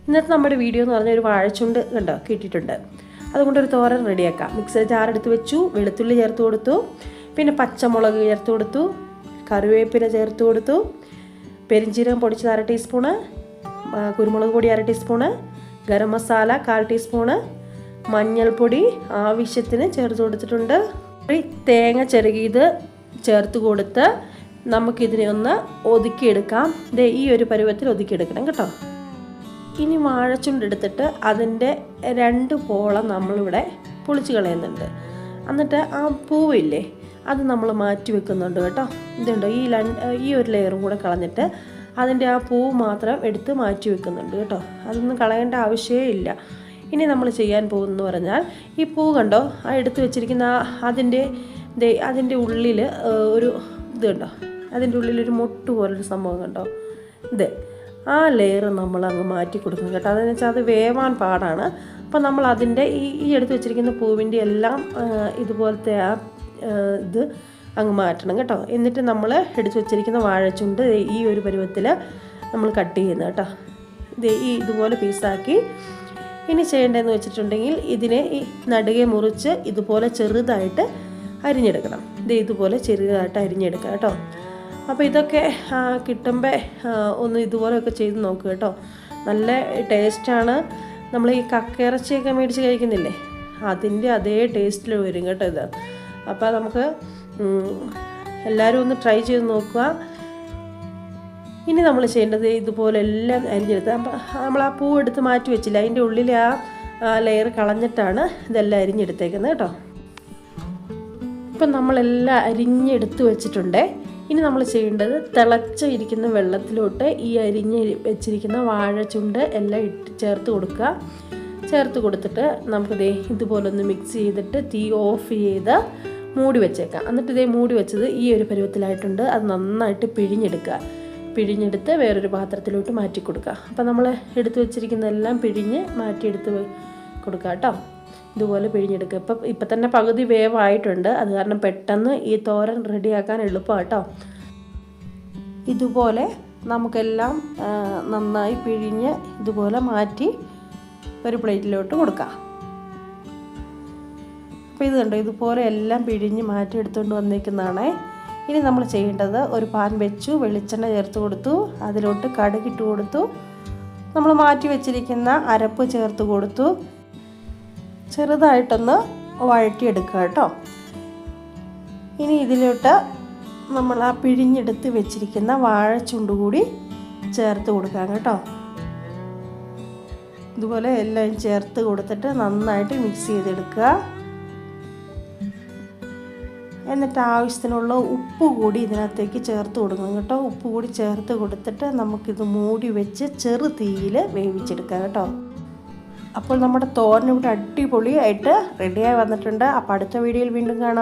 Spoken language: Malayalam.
ഇന്നത്തെ നമ്മുടെ വീഡിയോ എന്ന് പറഞ്ഞാൽ ഒരു വാഴച്ചുണ്ട് കണ്ടോ കിട്ടിയിട്ടുണ്ട്. അതുകൊണ്ടൊരു തോരൻ റെഡിയാക്കാം. മിക്സിയിൽ ജാറെടുത്ത് വെച്ചു, വെളുത്തുള്ളി ചേർത്ത് കൊടുത്തു, പിന്നെ പച്ചമുളക് ചേർത്ത് കൊടുത്തു, കറിവേപ്പില ചേർത്ത് കൊടുത്തു, പെരിഞ്ചീരകം പൊടിച്ചത് 1/2 ടീസ്പൂണ്, കുരുമുളക് പൊടി 1/2 ടീസ്പൂണ്, ഗരം മസാല 1/4 ടീസ്പൂണ്, മഞ്ഞൾപ്പൊടി ആവശ്യത്തിന് ചേർത്ത് കൊടുത്തിട്ടുണ്ട്. തേങ്ങ ചിരകിയത് ചേർത്ത് കൊടുത്ത് നമുക്കിതിനെ ഒന്ന് ഒതുക്കിയെടുക്കാം. ഈ ഒരു പരുവത്തിൽ ഒതുക്കിയെടുക്കണം കേട്ടോ. ഇനി വാഴച്ചുണ്ടെടുത്തിട്ട് അതിൻ്റെ 2 പോളം നമ്മളിവിടെ പൊളിച്ച് കളയുന്നുണ്ട്. എന്നിട്ട് ആ പൂവില്ലേ അത് നമ്മൾ മാറ്റി വെക്കുന്നുണ്ട് കേട്ടോ. ഇതുണ്ടോ ഈ ഒരു ലെയറും കൂടെ കളഞ്ഞിട്ട് അതിൻ്റെ ആ പൂവ് മാത്രം എടുത്ത് മാറ്റി വെക്കുന്നുണ്ട് കേട്ടോ. അതൊന്നും കളയേണ്ട ആവശ്യമേ ഇല്ല. ഇനി നമ്മൾ ചെയ്യാൻ പോകുന്നതെന്ന് പറഞ്ഞാൽ ഈ പൂ കണ്ടോ, ആ എടുത്ത് വെച്ചിരിക്കുന്ന അതിൻ്റെ ഉള്ളിൽ ഒരു ഇത് കണ്ടോ, അതിൻ്റെ ഉള്ളിലൊരു മൊട്ട് പോലൊരു സംഭവം കണ്ടോ, ആ ലെയർ നമ്മൾ അങ്ങ് മാറ്റി കൊടുക്കും കേട്ടോ. അതെന്ന് വെച്ചാൽ അത് വേവാൻ പാടാണ്. അപ്പോൾ നമ്മൾ അതിൻ്റെ ഈ എടുത്ത് വെച്ചിരിക്കുന്ന പൂവിൻ്റെ എല്ലാം ഇതുപോലത്തെ ആ ഇത് അങ്ങ് മാറ്റണം കേട്ടോ. എന്നിട്ട് നമ്മൾ എടുത്ത് വെച്ചിരിക്കുന്ന വാഴച്ചുണ്ട് ഈ ഒരു പരുവത്തിൽ നമ്മൾ കട്ട് ചെയ്യുന്നത് കേട്ടോ. ഇതുപോലെ പീസാക്കി ഇനി ചെയ്യേണ്ടതെന്ന് വെച്ചിട്ടുണ്ടെങ്കിൽ ഇതിനെ ഈ നടുകെ മുറിച്ച് ഇതുപോലെ ചെറുതായിട്ട് അരിഞ്ഞെടുക്കണം. ഇതുപോലെ ചെറുതായിട്ട് അരിഞ്ഞെടുക്കുക കേട്ടോ. അപ്പോൾ ഇതൊക്കെ കിട്ടുമ്പോൾ ഒന്ന് ഇതുപോലെയൊക്കെ ചെയ്ത് നോക്കുക കേട്ടോ. നല്ല ടേസ്റ്റാണ്. നമ്മൾ ഈ കക്കയിറച്ചിയൊക്കെ മേടിച്ച് കഴിക്കുന്നില്ലേ, അതിൻ്റെ അതേ ടേസ്റ്റിൽ വരും കേട്ടോ ഇത്. അപ്പോൾ നമുക്ക് എല്ലാവരും ഒന്ന് ട്രൈ ചെയ്ത് നോക്കുക. ഇനി നമ്മൾ ചെയ്യേണ്ടത് ഇതുപോലെ എല്ലാം അരിഞ്ഞെടുത്ത് നമ്മൾ ആ പൂ എടുത്ത് മാറ്റി വെച്ചില്ല, അതിൻ്റെ ഉള്ളിൽ ആ ലെയർ കളഞ്ഞിട്ടാണ് ഇതെല്ലാം അരിഞ്ഞെടുത്തേക്കുന്നത് കേട്ടോ. ഇപ്പം നമ്മളെല്ലാം അരിഞ്ഞെടുത്ത് വെച്ചിട്ടുണ്ട്. ഇനി നമ്മൾ ചെയ്യേണ്ടത് തിളച്ച് ഇരിക്കുന്ന വെള്ളത്തിലോട്ട് ഈ അരിഞ്ഞ് വെച്ചിരിക്കുന്ന വാഴച്ചുണ്ട് എല്ലാം ചേർത്ത് കൊടുക്കുക. ചേർത്ത് കൊടുത്തിട്ട് നമുക്ക് ഇതുപോലെ ഒന്ന് മിക്സ് ചെയ്തിട്ട് തീ ഓഫ് ചെയ്ത് മൂടി വെച്ചേക്കാം. എന്നിട്ട് മൂടി വെച്ചത് ഈ ഒരു പരുവത്തിലായിട്ടുണ്ട്. അത് നന്നായിട്ട് പിഴിഞ്ഞെടുത്ത് വേറൊരു പാത്രത്തിലോട്ട് മാറ്റി കൊടുക്കുക. അപ്പോൾ നമ്മൾ എടുത്ത് വെച്ചിരിക്കുന്നതെല്ലാം പിഴിഞ്ഞ് മാറ്റിയെടുത്ത് കൊടുക്കുക കേട്ടോ. ഇതുപോലെ പിഴിഞ്ഞെടുക്കുക. ഇപ്പം തന്നെ പകുതി വേവായിട്ടുണ്ട്. അത് കാരണം പെട്ടെന്ന് ഈ തോരൻ റെഡിയാക്കാൻ എളുപ്പമാണ് കേട്ടോ. ഇതുപോലെ നമുക്കെല്ലാം നന്നായി പിഴിഞ്ഞ് ഇതുപോലെ മാറ്റി ഒരു പ്ലേറ്റിലോട്ട് കൊടുക്കാം. അപ്പോൾ ഇത് കണ്ടോ, ഇതുപോലെ എല്ലാം പിഴിഞ്ഞ് മാറ്റി എടുത്തുകൊണ്ട് വന്നിരിക്കുന്നതാണ്. ഇനി നമ്മൾ ചെയ്യേണ്ടത് ഒരു പാൻ വെച്ചു, വെളിച്ചെണ്ണ ചേർത്ത് കൊടുത്തു, അതിലോട്ട് കടുകിട്ട് കൊടുത്തു, നമ്മൾ മാറ്റി വെച്ചിരിക്കുന്ന അരപ്പ് ചേർത്ത് കൊടുത്തു, ചെറുതായിട്ടൊന്ന് വഴറ്റിയെടുക്കുക കേട്ടോ. ഇനി ഇതിലോട്ട് നമ്മൾ ആ പിഴിഞ്ഞെടുത്ത് വെച്ചിരിക്കുന്ന വാഴച്ചുണ്ട് കൂടി ചേർത്ത് കൊടുക്കാം കേട്ടോ. ഇതുപോലെ എല്ലാം ചേർത്ത് കൊടുത്തിട്ട് നന്നായിട്ട് മിക്സ് ചെയ്തെടുക്കുക. എന്നിട്ട് ആവശ്യത്തിനുള്ള ഉപ്പ് കൂടി ഇതിനകത്തേക്ക് ചേർത്ത് കൊടുക്കണം കേട്ടോ. ഉപ്പ് കൂടി ചേർത്ത് കൊടുത്തിട്ട് നമുക്കിത് മൂടി വെച്ച് ചെറു തീയിൽ വേവിച്ചെടുക്കാം കേട്ടോ. അപ്പോൾ നമ്മുടെ തോരൻ ഇവിടെ അടിപൊളിയായിട്ട് റെഡിയായി വന്നിട്ടുണ്ട്. അപ്പോൾ അടുത്ത വീഡിയോയിൽ വീണ്ടും കാണാം.